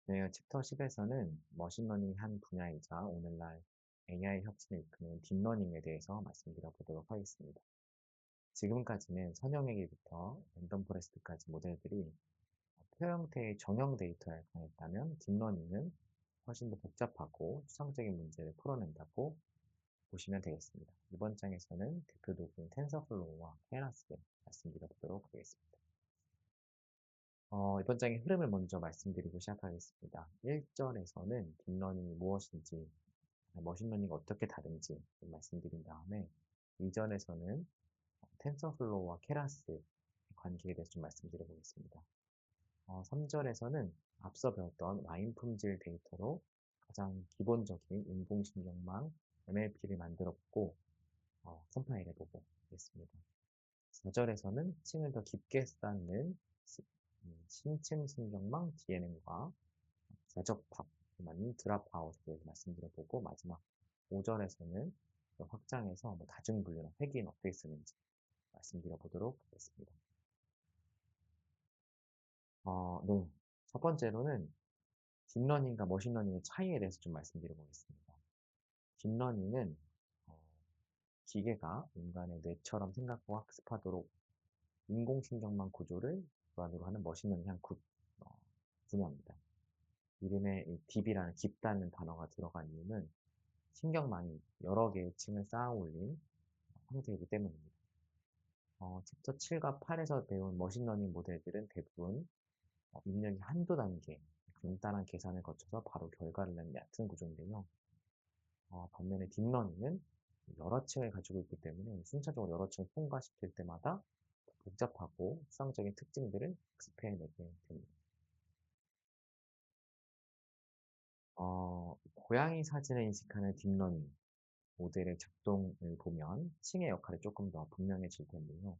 네, 챕터 10에서는 머신러닝 한 분야이자 오늘날 AI 혁신을 이끄는 딥러닝에 대해서 말씀드려 보도록 하겠습니다. 지금까지는 선형외계부터 랜덤 포레스트까지 모델들이 표 형태의 정형 데이터에 관했다면 딥러닝은 훨씬 더 복잡하고 추상적인 문제를 풀어낸다고 보시면 되겠습니다. 이번 장에서는 대표 도구인 텐서플로우와 케라스를 말씀드려 보도록 하겠습니다. 이번 장의 흐름을 먼저 말씀드리고 시작하겠습니다. 1절에서는 딥러닝이 무엇인지, 머신러닝이 어떻게 다른지 좀 말씀드린 다음에 2절에서는 텐서플로우와 케라스의 관계에 대해서 좀 말씀드려 보겠습니다. 3절에서는 앞서 배웠던 와인 품질 데이터로 가장 기본적인 인공신경망 MLP를 만들어보고 컴파일해보고 있습니다. 4절에서는 층을 더 깊게 쌓는 심층 신경망 DNM과 궤적합, 맞는 드랍아웃에 대해서 말씀드려보고 마지막 5절에서는 확장해서 다중분류나 획인 어떻게 쓰는지 말씀드려보도록 하겠습니다. 네. 첫 번째로는 딥러닝과 머신러닝의 차이에 대해서 좀 말씀드려보겠습니다. 딥러닝은 어, 기계가 인간의 뇌처럼 생각하고 학습하도록 인공신경망 구조를 기반으로 하는 머신러닝 한 분야입니다. 이름에 이 딥이라는 깊다는 단어가 들어간 이유는 신경망이 여러 개의 층을 쌓아 올린 형태이기 때문입니다. 챕터 7과 8에서 배운 머신러닝 모델들은 대부분 입력이 한두 단계, 간단한 계산을 거쳐서 바로 결과를 내는 얕은 구조인데요. 반면에 딥러닝은 여러 층을 가지고 있기 때문에 순차적으로 여러 층을 통과시킬 때마다 복잡하고 수상적인 특징들을 학습해내게 됩니다. 고양이 사진을 인식하는 딥러닝 모델의 작동을 보면 층의 역할이 조금 더 분명해질 텐데요.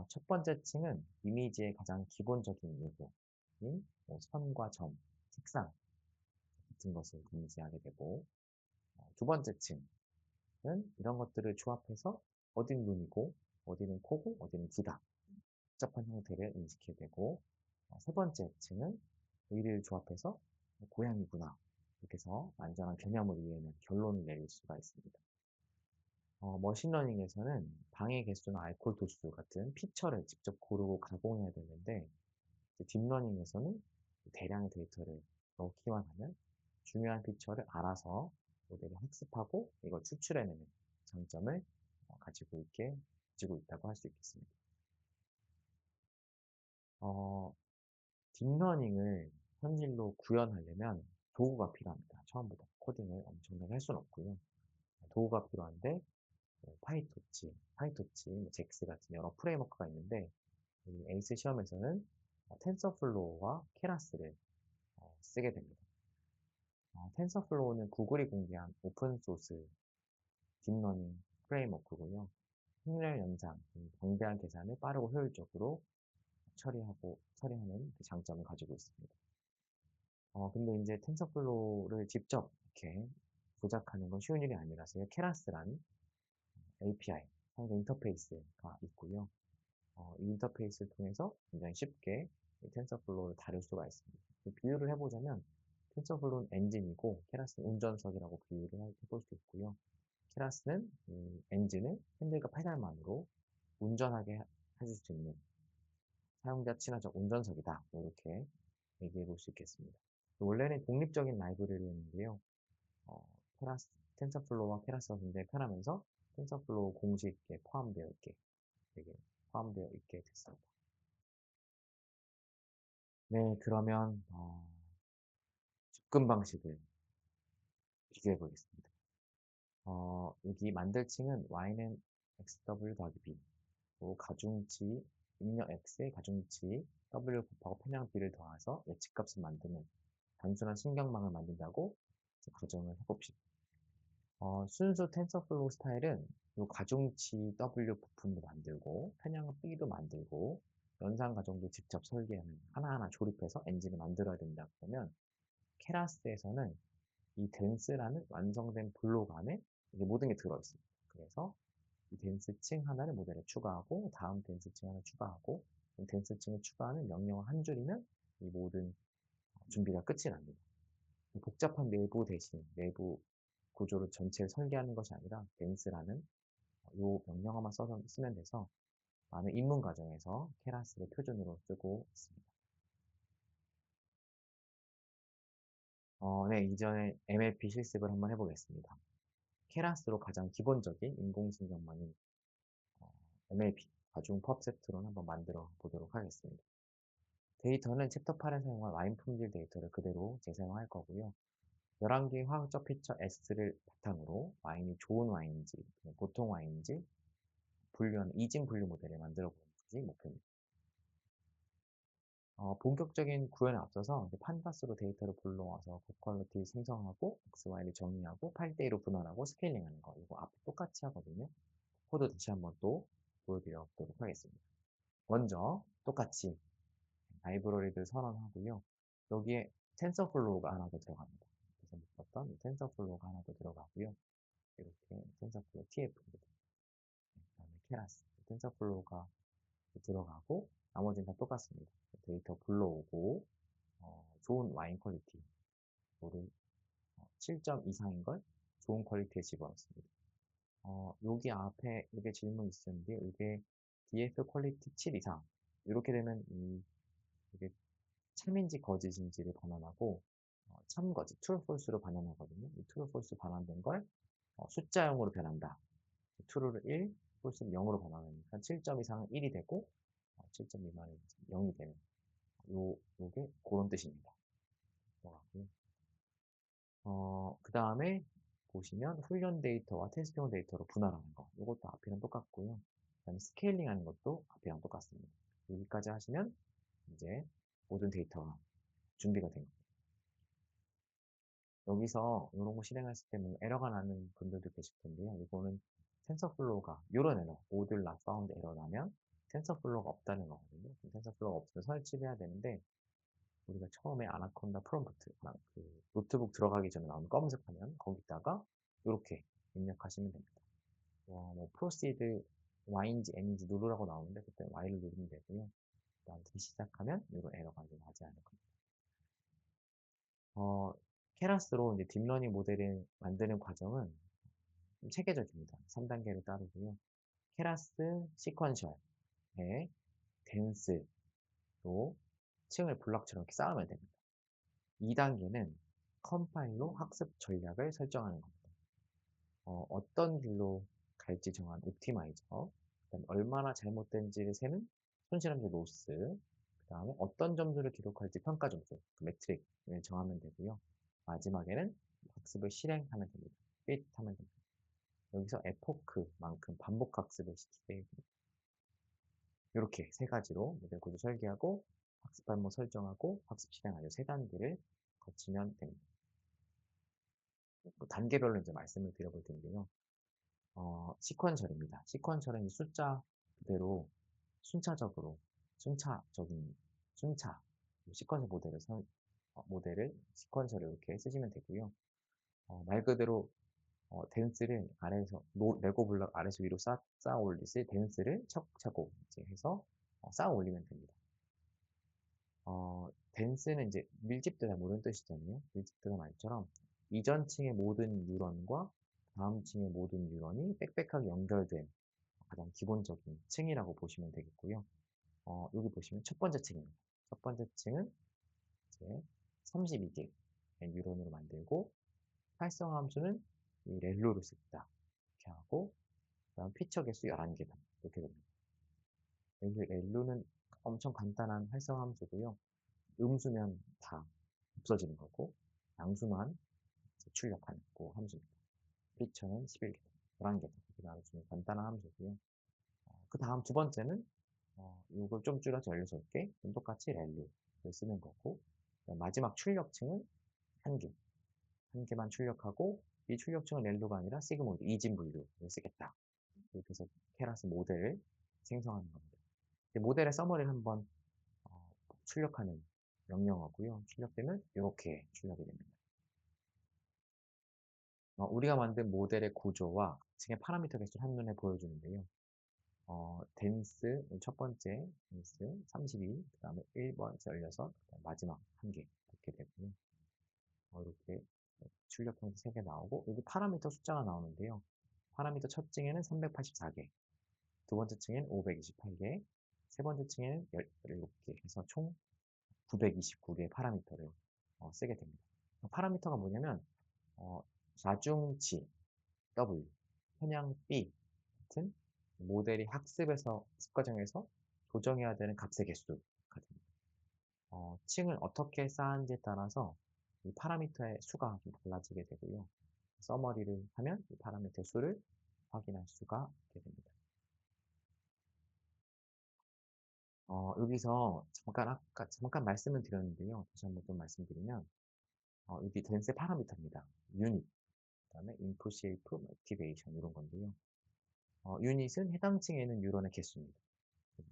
첫 번째 층은 이미지의 가장 기본적인 요소인 선과 점, 색상 같은 것을 감지하게 되고, 두 번째 층은 이런 것들을 조합해서 어디는 눈이고, 어디는 코고, 어디는 귀다. 복잡한 형태를 인식하게 되고, 세 번째 층은 의리를 조합해서 고양이구나. 이렇게 해서 완전한 개념을 이해하는 결론을 내릴 수가 있습니다. 머신러닝에서는 방해 개수나 알코올 도수 같은 피처를 직접 고르고 가공해야 되는데, 딥러닝에서는 대량의 데이터를 넣기만 하면 중요한 피처를 알아서 모델이 학습하고 이걸 추출해내는 장점을 가지고 있다고 할 수 있겠습니다. 어, 딥러닝을 현실로 구현하려면 도구가 필요합니다. 처음부터 코딩을 엄청나게 할 수는 없고요. 도구가 필요한데 파이토치, 잭스 같은 여러 프레임워크가 있는데 이 에이스 시험에서는 텐서플로우와 케라스를 쓰게 됩니다. 텐서플로우는 구글이 공개한 오픈소스 딥러닝 프레임워크고요. 확률 연산, 방대한 계산을 빠르고 효율적으로 처리하는 그 장점을 가지고 있습니다. 근데 이제 텐서플로우를 직접 이렇게 조작하는 건 쉬운 일이 아니라서요. 케라스란 API, 상대 인터페이스가 있고요. 이 인터페이스를 통해서 굉장히 쉽게 이 텐서플로우를 다룰 수가 있습니다. 비유를 해보자면 텐서플로우는 엔진이고 케라스는 운전석이라고 비유를 해볼 수 있고요. 케라스는 엔진을 핸들과 페달만으로 운전하게 해줄 수 있는 사용자 친화적 운전석이다. 이렇게 얘기해 볼 수 있겠습니다. 원래는 독립적인 라이브러리였는데요. 어, 텐서플로우와 케라스가 굉장히 편하면서 텐서플로우 공식에 되게 포함되어 있게 됐습니다. 네, 그러면 접근 방식을 비교해 보겠습니다. 여기 만들층은 y는 xw 더하기 b, 그리고 가중치 입력 x의 가중치 w 곱하고 편향 b를 더해서 예측값을 만드는 단순한 신경망을 만든다고 가정을 해봅시다. 순수 텐서플로우 스타일은 이 가중치 W 부품도 만들고 편향 B도 만들고 연산 과정도 직접 설계하는 하나하나 조립해서 엔진을 만들어야 된다 그러면 케라스에서는 이 덴스라는 완성된 블록 안에 이게 모든 게 들어있습니다. 그래서 이 덴스층 하나를 모델에 추가하고 다음 덴스층 하나 추가하고 덴스층을 추가하는 명령어 한 줄이면 이 모든 준비가 끝이 납니다. 복잡한 내부 대신 내부 구조를 전체를 설계하는 것이 아니라 덴스라는 요 명령어만 써서 쓰면 돼서 많은 입문 과정에서 케라스를 표준으로 쓰고 있습니다. 네, 이전에 MLP 실습을 한번 해보겠습니다. 케라스로 가장 기본적인 인공지능만인 MLP, 과중 펍 세트로 한번 만들어 보도록 하겠습니다. 데이터는 챕터 8에 사용한 와인 품질 데이터를 그대로 재사용할 거고요. 11개의 화학적 피처 S를 바탕으로 와인이 좋은 와인인지, 보통 와인인지 분류하는 이진 분류 모델을 만들어 보는 것이 목표입니다. 본격적인 구현에 앞서서 판가스로 데이터를 불러와서 고퀄리티 생성하고 X와이를 정의하고 8대2로 분할하고 스케일링하는 거 이거 앞에 똑같이 하거든요. 코드 다시 한번 또 보여드려 보도록 하겠습니다. 먼저 똑같이 라이브러리를 선언하고요. 여기에 텐서플로우가 하나 더 들어갑니다. 그래서 묶었던 텐서플로우가 하나 더 들어가고요. 이렇게 텐서플로우 TF입니다. 그다음에 케라스 텐서플로우가 들어가고 나머지는 다 똑같습니다. 데이터 불러오고 좋은 와인 퀄리티 를 7점 이상인 걸 좋은 퀄리티에 집어넣습니다. 여기 앞에 이게 질문 있었는데 이게 DF 퀄리티 7 이상 이렇게 되면 이게 참인지 거짓인지를 반환하고 참거짓, true, false로 반환하거든요. 이 true, false 반환된 걸 숫자형으로 변한다. true를 1, false를 0으로 반환하니까 7점 이상은 1이 되고 7점 미만은 0이 되는 요게 그런 뜻입니다. 그 다음에 보시면 훈련 데이터와 테스트용 데이터로 분할하는 거. 이것도 앞이랑 똑같고요. 그 다음에 스케일링 하는 것도 앞이랑 똑같습니다. 여기까지 하시면 이제 모든 데이터가 준비가 된 겁니다. 여기서 이런 거 실행했을 때 뭐 에러가 나는 분들도 계실 텐데요. 이거는 텐서플로우가 이런 에러, 모듈 not found 에러 나면 텐서플로우가 없다는 거거든요. 텐서플로우가 없으면 설치해야 되는데 우리가 처음에 아나콘다 프롬프트, 그 노트북 들어가기 전에 나오는 검은색 화면 거기다가 이렇게 입력하시면 됩니다. 뭐 프로시드 Y인지 N인지 누르라고 나오는데 그때 Y를 누르면 되고요. 그 다음 다시 시작하면 이런 에러가 이제 나지 않을 겁니다. 케라스로 이제 딥러닝 모델을 만드는 과정은 좀 체계적입니다. 3단계를 따르고요. 케라스 시퀀셜에 덴스로 층을 블럭처럼 이렇게 쌓으면 됩니다. 2단계는 컴파일로 학습 전략을 설정하는 겁니다. 어떤 길로 갈지 정한 옵티마이저, 그다음에 얼마나 잘못된지를 세는 손실함수 로스, 그 다음에 어떤 점수를 기록할지 평가 점수, 그 매트릭을 정하면 되고요. 마지막에는 학습을 실행하면 됩니다. fit 하면 됩니다. 여기서 에포크만큼 반복 학습을 시키게 됩니다. 이렇게 세 가지로 모델 구조 설계하고 학습 방법 설정하고 학습 실행하는 세 단계를 거치면 됩니다. 단계별로 이제 말씀을 드려볼 텐데요. 시퀀셜입니다. 시퀀셜은 숫자 그대로 순차적으로 순차 시퀀셜 모델을 시퀀셜을 이렇게 쓰시면 되고요. 말 그대로 댄스를 아래에서 레고 블럭 아래에서 위로 쌓아 올리듯이 댄스를 차곡차곡 이제 해서 쌓아 올리면 됩니다. 댄스는 이제 밀집되다 뭐 이런 뜻이잖아요. 밀집되다 말처럼 이전 층의 모든 뉴런과 다음 층의 모든 뉴런이 빽빽하게 연결된 가장 기본적인 층이라고 보시면 되겠고요. 여기 보시면 첫 번째 층입니다. 첫 번째 층은 이제 32개 뉴런으로 만들고 활성화 함수는 이 렐로를 쓰겠다. 이렇게 하고 그다음 피처 개수 11개다. 이렇게 됩니다. 여기 렐로는 엄청 간단한 활성화 함수고요. 음수면 다 없어지는 거고 양수만 출력하는 그 함수입니다. 피처는 11개다. 11개다. 이렇게 나눠주는 간단한 함수고요. 그 다음 두 번째는 이걸 좀 줄여서 16개, 똑같이 렐루를 쓰는 거고 마지막 출력층은 한 개, 한 개만 출력하고 이 출력층은 렐루가 아니라 시그모드 이진 분류를 쓰겠다. 이렇게 해서 케라스 모델을 생성하는 겁니다. 모델의 서머리를 한번 출력하는 명령어고요. 출력되면 이렇게 출력이 됩니다. 우리가 만든 모델의 구조와 층의 파라미터 개수를 한눈에 보여주는데요. 댄스, 첫 번째 댄스 32, 그 다음에 1번 16, 마지막 한 개. 이렇게 되고요. 이렇게 출력 형태 3개 나오고 여기 파라미터 숫자가 나오는데요. 파라미터 첫 층에는 384개, 두 번째 층에는 528개, 세 번째 층에는 17개 해서 총 929개의 파라미터를 쓰게 됩니다. 파라미터가 뭐냐면 좌중치 W, 편향 B 같은 모델이 학습 과정에서 조정해야 되는 값의 개수가 됩니다. 층을 어떻게 쌓은지에 따라서 이 파라미터의 수가 좀 달라지게 되고요. 서머리를 하면 이 파라미터의 수를 확인할 수가 있게 됩니다. 여기서 잠깐 말씀을 드렸는데요. 다시 한번 좀 말씀드리면, 여기 덴세 파라미터입니다. 유닛, 그 다음에 인풋, 쉐이프, 액티베이션 이런 건데요. 유닛은 해당 층에 있는 뉴런의 개수입니다.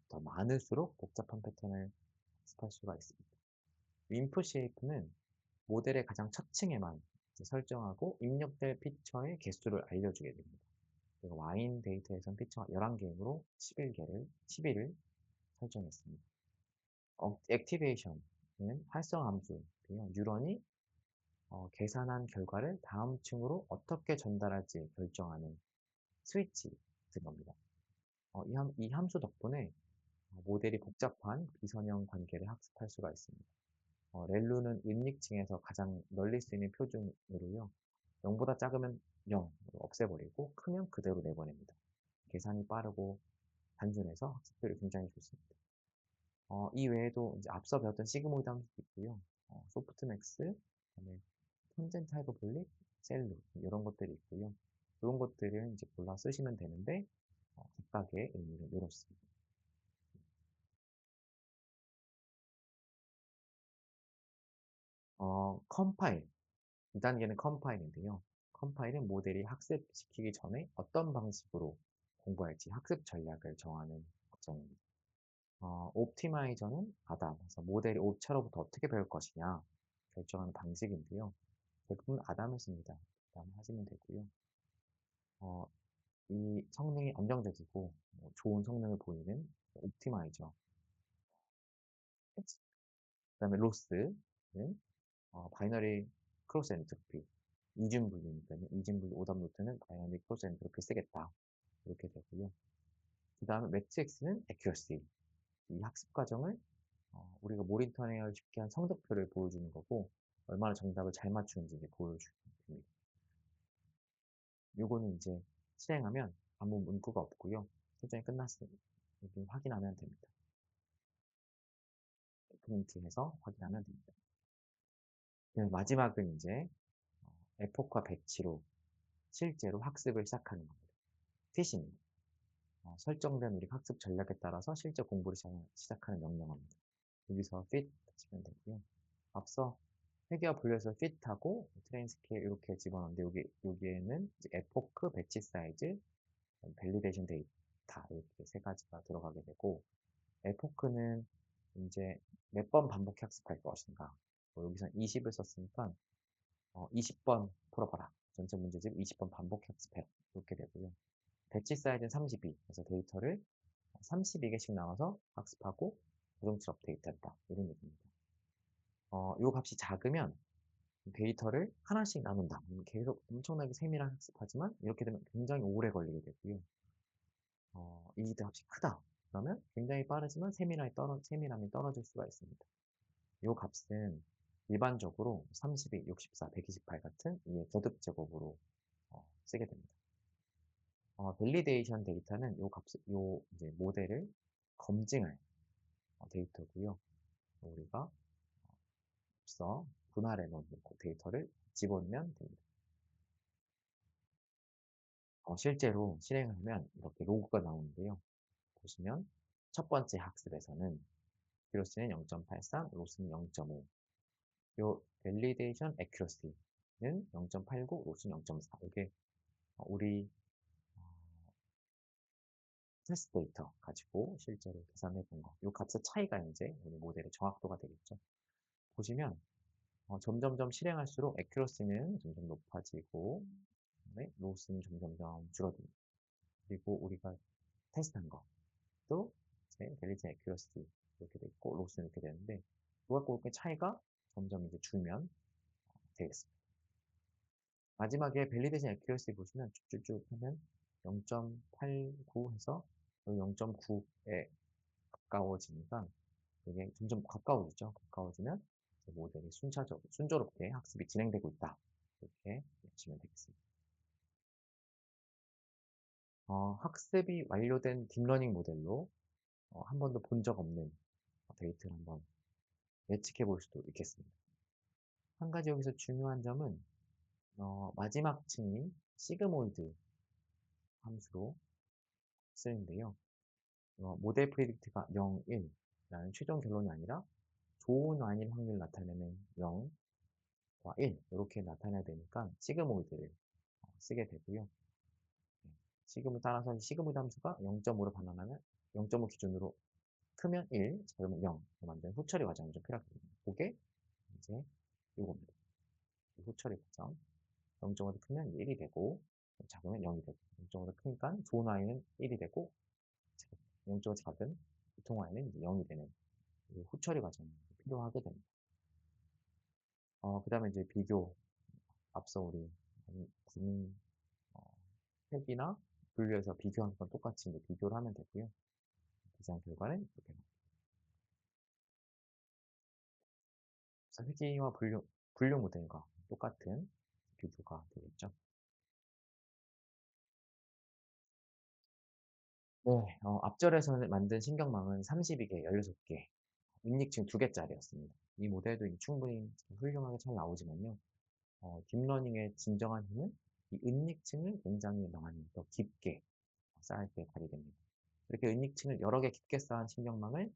더 많을수록 복잡한 패턴을 학습할 수가 있습니다. 인풋 쉐이프는 모델의 가장 첫 층에만 설정하고 입력될 피처의 개수를 알려주게 됩니다. 그리고 와인 데이터에선 피처가 11개이므로 11을 설정했습니다. 액티베이션은 활성 함수인데요. 뉴런이 계산한 결과를 다음 층으로 어떻게 전달할지 결정하는 스위치 같은 겁니다. 이 함수 덕분에 모델이 복잡한 비선형 관계를 학습할 수가 있습니다. 렐루는 은닉층에서 가장 널리 쓰이는 표준으로요. 0보다 작으면 0으로 없애버리고 크면 그대로 내보냅니다. 계산이 빠르고 단순해서 학습률이 굉장히 좋습니다. 이 외에도 이제 앞서 배웠던 시그모이드 함수도 있고요. 소프트맥스, 그다음에 턴젠트 하이퍼볼릭, 셀루 이런 것들이 있고요. 이런 것들을 이제 골라 쓰시면 되는데 각각의 의미를 이렇습니다. 컴파일 2단계는 컴파일인데요. 컴파일은 모델이 학습시키기 전에 어떤 방식으로 공부할지 학습 전략을 정하는 과정입니다. 옵티마이저는 아담, 그래서 모델이 옵차로부터 어떻게 배울 것이냐 결정하는 방식인데요. 대부분 아담을 씁니다. 아담 하시면 되고요. 어, 이 성능이 안정적이고 좋은 성능을 보이는 옵티마이저. 그 다음에 로스는 바이너리 크로스 엔트로피. 이중 분리니까요. 이중 분리 오답 노트는 바이너리 크로스 엔트로피 쓰겠다. 이렇게 되고요. 그 다음에 매트릭스는 액큐러시. 이 학습 과정을 우리가 모니터링을 쉽게 한 성적표를 보여주는 거고 얼마나 정답을 잘 맞추는지 보여주는 겁니다. 요거는 이제 실행하면 아무 문구가 없고요. 설정이 끝났습니다. 여기 확인하면 됩니다. 프린트해서 확인하면 됩니다. 마지막은 이제 에포크와 배치로 실제로 학습을 시작하는 겁니다. 핏입니다. 설정된 우리 학습 전략에 따라서 실제 공부를 시작하는 명령어입니다. 여기서 fit 하시면 되고요. 앞서 회계와 분류해서 fit하고 트레인 스케일 이렇게 집어넣는데 여기에는 에포크, 배치 사이즈, 밸리데이션 데이터 이렇게 세 가지가 들어가게 되고 에포크는 이제 몇 번 반복 학습할 것인가 여기서 20을 썼으니까 20번 풀어봐라. 전체 문제집 20번 반복 학습해 이렇게 되고요. 배치 사이즈는 32 그래서 데이터를 32개씩 나눠서 학습하고 고정치 업데이트했다 이런 얘기입니다. 이 값이 작으면 데이터를 하나씩 나눈다. 계속 엄청나게 세밀한 학습하지만 이렇게 되면 굉장히 오래 걸리게 되고요. 이 값이 크다. 그러면 굉장히 빠르지만 세밀함이 떨어질 수가 있습니다. 이 값은 일반적으로 32, 64, 128 같은 이의 거듭 제곱으로 쓰게 됩니다. 밸리데이션 데이터는 요 이제 모델을 검증할 데이터고요. 우리가 앞서 분할해 놓은 데이터를 집어넣으면 됩니다. 실제로 실행을 하면 이렇게 로그가 나오는데요. 보시면 첫 번째 학습에서는 accuracy는 0.83, 로스는 0.5. 요 validation accuracy는 0.89, 로스는 0.4. 이게 우리 테스트 데이터 가지고 실제로 계산해 본 거. 요 값의 차이가 이제 우리 모델의 정확도가 되겠죠. 보시면 점점점 실행할수록 accuracy는 점점 높아지고 로스는 점점점 줄어듭니다. 그리고 우리가 테스트한 것도 이제 validation accuracy 이렇게 돼 있고 로스는 이렇게 되는데 그거 갖고 그 차이가 점점 이제 줄면 되겠습니다. 마지막에 밸리데이션 액큐러시 보시면 쭉쭉쭉 하면 0.89 해서 0.9에 가까워지니까 이게 점점 가까워지죠. 가까워지면 모델이 순조롭게 학습이 진행되고 있다. 이렇게 외치면 되겠습니다. 학습이 완료된 딥러닝 모델로 한 번도 본 적 없는 데이터를 한번 예측해 볼 수도 있겠습니다. 한 가지 여기서 중요한 점은 마지막 층인 시그모이드 함수로 쓰는데요. 모델 프리딕트가 0, 1라는 최종 결론이 아니라 좋은 아닌 확률 나타내는 0과 1 이렇게 나타내야 되니까 시그모이드를 쓰게 되고요. 시그모 따라서 시그모이드 함수가 0.5로 반환하면 0.5 기준으로 크면 1, 작으면 0로 만든 후처리 과정이 좀 필요하거든요. 그게 이제 이겁니다. 후처리 과정. 0.5도 크면 1이 되고 작으면 0이 되고 0.5도 크니까 좋은 y는 1이 되고 0.5 작은 보통 y는 0이 되는 후처리 과정이 필요하게 됩니다. 그 다음에 이제 비교, 앞서 우리 구민 획이나 분류해서 비교한 건 똑같이 이제 비교를 하면 되고요. 비교한 결과는 이렇게 나옵니다. 회귀와 분류 모델과 똑같은 비교가 되겠죠. 네, 앞절에서 만든 신경망은 32개, 16개, 인닉층 2개짜리였습니다. 이 모델도 충분히 훌륭하게 잘 나오지만요. 딥러닝의 진정한 힘은 이 은닉층을 굉장히 많이 더 깊게 쌓을 때 발휘됩니다. 이렇게 은닉층을 여러 개 깊게 쌓은 신경망을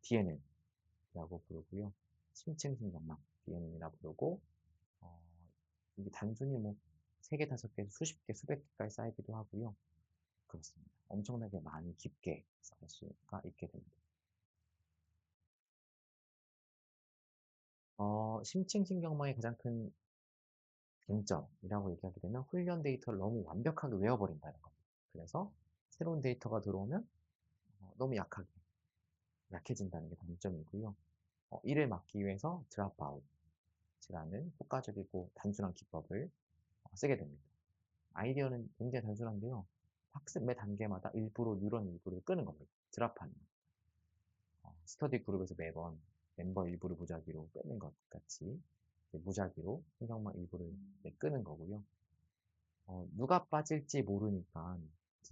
DNN이라고 부르고요. 심층 신경망, DNN이라고 부르고 이게 단순히 뭐 3개, 5개, 수십 개, 수백 개까지 쌓이기도 하고요. 그렇습니다. 엄청나게 많이 깊게 쌓을 수가 있게 됩니다. 심층 신경망의 가장 큰 쟁점이라고 얘기하게 되면 훈련 데이터를 너무 완벽하게 외워버린다는 겁니다. 그래서 새로운 데이터가 들어오면 너무 약해진다는 게 단점이고요. 이를 막기 위해서 드랍아웃이라는 효과적이고 단순한 기법을 쓰게 됩니다. 아이디어는 굉장히 단순한데요. 학습 매 단계마다 일부러 뉴런 일부를 끄는 겁니다. 드랍하는. 스터디 그룹에서 매번 멤버 일부를 무작위로 빼는 것 같이 무작위로 신경망 일부를 끄는 거고요. 누가 빠질지 모르니까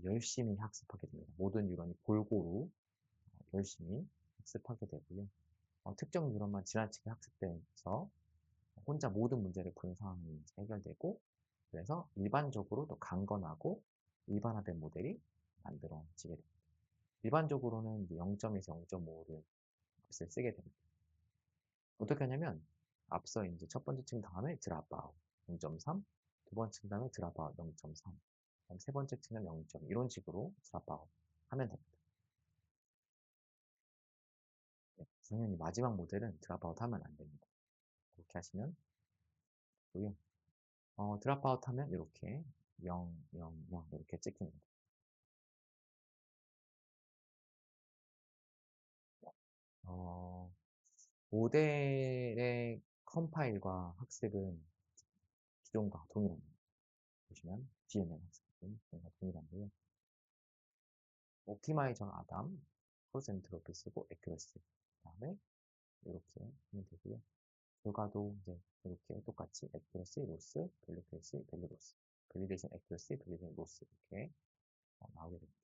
열심히 학습하게 됩니다. 모든 뉴런이 골고루 열심히 학습하게 되고요. 특정 뉴런만 지나치게 학습돼서 혼자 모든 문제를 푸는 상황이 해결되고 그래서 일반적으로 더 강건하고 일반화된 모델이 만들어지게 됩니다. 일반적으로는 0.에서 0.5를 값을 쓰게 됩니다. 어떻게 하냐면 앞서 이제 첫 번째 층 다음에 드랍아웃 0.3, 두 번째 층 다음에 드랍아웃 0.3, 세 번째 층은 0.2 이런 식으로 드랍아웃 하면 됩니다. 네, 당연히 마지막 모델은 드랍아웃 하면 안 됩니다. 그렇게 하시면 되고요. 드랍아웃 하면 이렇게 0, 0, 0 이렇게 찍힙니다. 모델의 컴파일과 학습은 기존과 동일합니다. 보시면 DNN 학습은 동일한데요. 옵티마이저 아담, 퍼센트로피 쓰고 에큐러시 그 다음에 이렇게 하면 되고요. 결과도 이제 이렇게 똑같이 에큐러시, 로스, 밸리데이션, 밸류 로스, 밸리데이션, 에큐러시, 밸리데이션, 로스 이렇게 나오게 됩니다.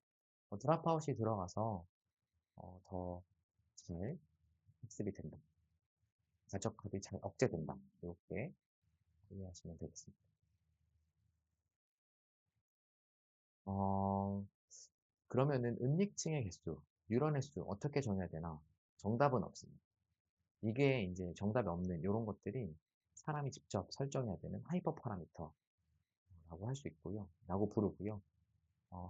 드랍아웃이 들어가서 더 잘 학습이 된다. 결적합이 잘 억제된다. 이렇게 이해하시면 되겠습니다. 어, 그러면은 은닉층의 개수, 뉴런 횟수 어떻게 정해야 되나? 정답은 없습니다. 이게 이제 정답이 없는 이런 것들이 사람이 직접 설정해야 되는 하이퍼 파라미터라고 할 수 있고요. 라고 부르고요.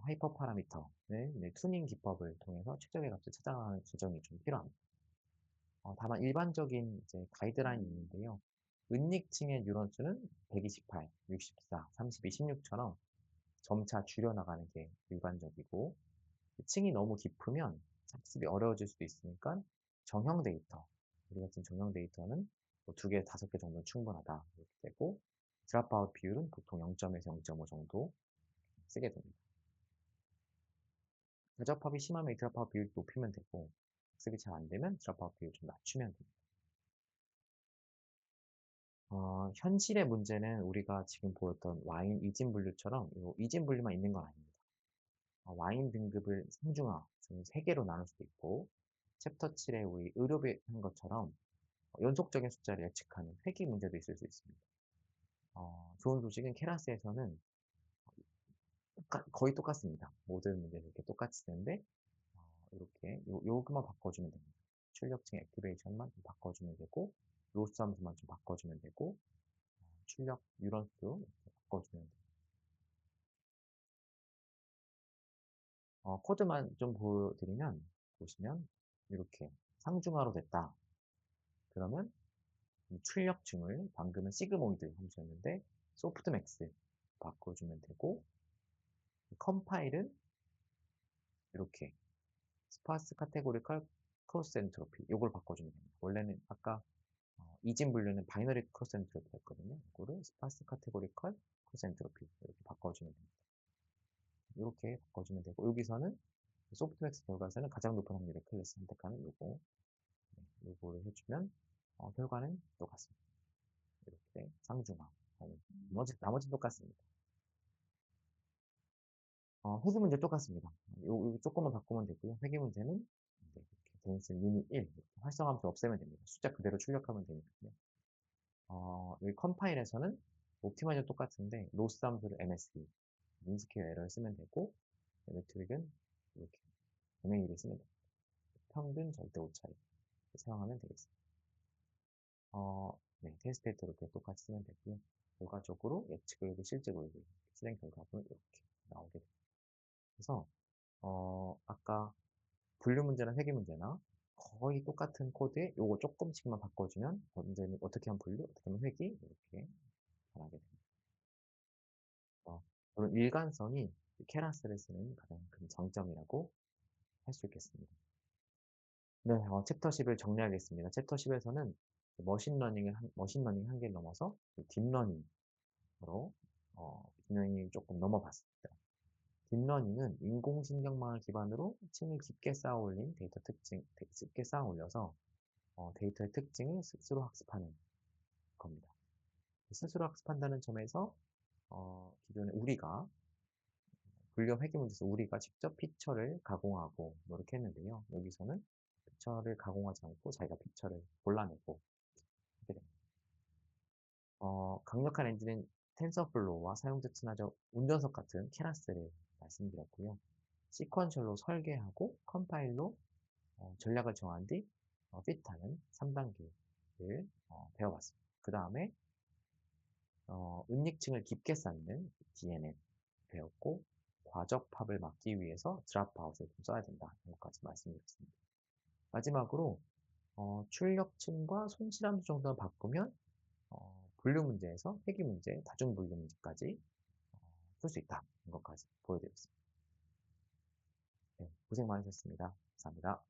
하이퍼 파라미터는 튜닝 기법을 통해서 최적의 값을 찾아가는 과정이 좀 필요합니다. 다만 일반적인 이제 가이드라인이 있는데요. 은닉층의 뉴런 수는 128, 64, 32, 16처럼 점차 줄여나가는 게 일반적이고 층이 너무 깊으면 학습이 어려워질 수도 있으니까 정형 데이터, 우리 같은 정형 데이터는 뭐 2개, 5개 정도는 충분하다. 이렇게 되고, 드랍아웃 비율은 보통 0.에서 0.5 정도 쓰게 됩니다. 대적합이 심하면 드랍아웃 비율 높이면 되고, 학습이 잘 안 되면 드랍아웃 비율 좀 낮추면 됩니다. 현실의 문제는 우리가 지금 보였던 와인 이진 분류처럼 이진 분류만 있는 건 아닙니다. 와인 등급을 상중하, 3개로 나눌 수도 있고, 챕터 7에 우리 의료비 한 것처럼 연속적인 숫자를 예측하는 회귀 문제도 있을 수 있습니다. 좋은 소식은 케라스에서는 거의 똑같습니다. 모든 문제를 이렇게 똑같이 쓰는데, 이렇게 요것만 바꿔주면 됩니다. 출력층 액티베이션만 좀 바꿔주면 되고, 로스 함수만 좀 바꿔주면 되고, 출력 뉴런수 이렇게 바꿔주면 돼요. 코드만 좀 보여드리면, 보시면 이렇게 상중하로 됐다. 그러면 이 출력층을 방금은 시그모이드 함수였는데 소프트맥스 바꿔주면 되고, 컴파일은 이렇게 스파스 카테고리컬 크로스 엔트로피 요걸 바꿔주면 됩니다. 원래는 아까 이진 분류는 바이너리 크로스 엔트로피였거든요. 이거를 스파스 카테고리컬 크로스 엔트로피 이렇게 바꿔주면 됩니다. 이렇게 바꿔주면 되고, 여기서는 소프트맥스 결과에서는 가장 높은 확률의 클래스 선택하는 요거를 해주면 결과는 똑같습니다. 이렇게 상중하. 나머지 똑같습니다. 회귀 문제 똑같습니다. 요 조금만 바꾸면 되고요. 회귀 문제는 이렇게 데인스 유닛 1 이렇게 활성함수 없애면 됩니다. 숫자 그대로 출력하면 되니까요. 여기 컴파일에서는 옵티마이저 똑같은데 로스 함수를 MSE 민스케어 에러를 쓰면 되고, 매트릭은 이렇게 MA를 쓰면 됩니다. 평균 절대 오차를 사용하면 되겠습니다. 네, 테스트데이터 이렇게 똑같이 쓰면 되고요. 결과적으로 예측 고객, 실제 고객 실행 결과는 이렇게 나오게 됩니다. 그래서 아까 분류 문제나 회귀 문제나 거의 똑같은 코드에 요거 조금씩만 바꿔주면 문제는 어떻게 하면 분류, 어떻게 하면 회귀 이렇게 잘하게 됩니다. 그런 일관성이 케라스를 쓰는 가장 큰 장점이라고 할 수 있겠습니다. 네, 챕터 10을 정리하겠습니다. 챕터 10에서는 머신러닝 한계를 넘어서 딥러닝으로 딥러닝이 조금 넘어봤습니다. 딥러닝은 인공신경망을 기반으로 층을 깊게 쌓아 올린 깊게 쌓아 올려서 데이터의 특징을 스스로 학습하는 겁니다. 스스로 학습한다는 점에서 기존에 우리가 불리언 회귀 문제에서 우리가 직접 피처를 가공하고 뭐 이렇게 했는데요. 여기서는 피처를 가공하지 않고 자기가 피처를 골라내고 하게 됩니다. 강력한 엔진은 텐서플로우와 사용자 친화적 운전석 같은 케라스를 말씀드렸고요. 시퀀셜로 설계하고 컴파일로 전략을 정한 뒤 핏하는 3단계를 배워봤습니다. 그 다음에 은닉층을 깊게 쌓는 DNN 배웠고, 과적 팝을 막기 위해서 드랍아웃을 좀 써야 된다. 이것까지 말씀드렸습니다. 마지막으로 출력층과 손실함수 정도만 바꾸면 분류 문제에서 회귀 문제, 다중 분류 문제까지 풀 수 있다. 이것까지 보여드렸습니다. 네, 고생 많으셨습니다. 감사합니다.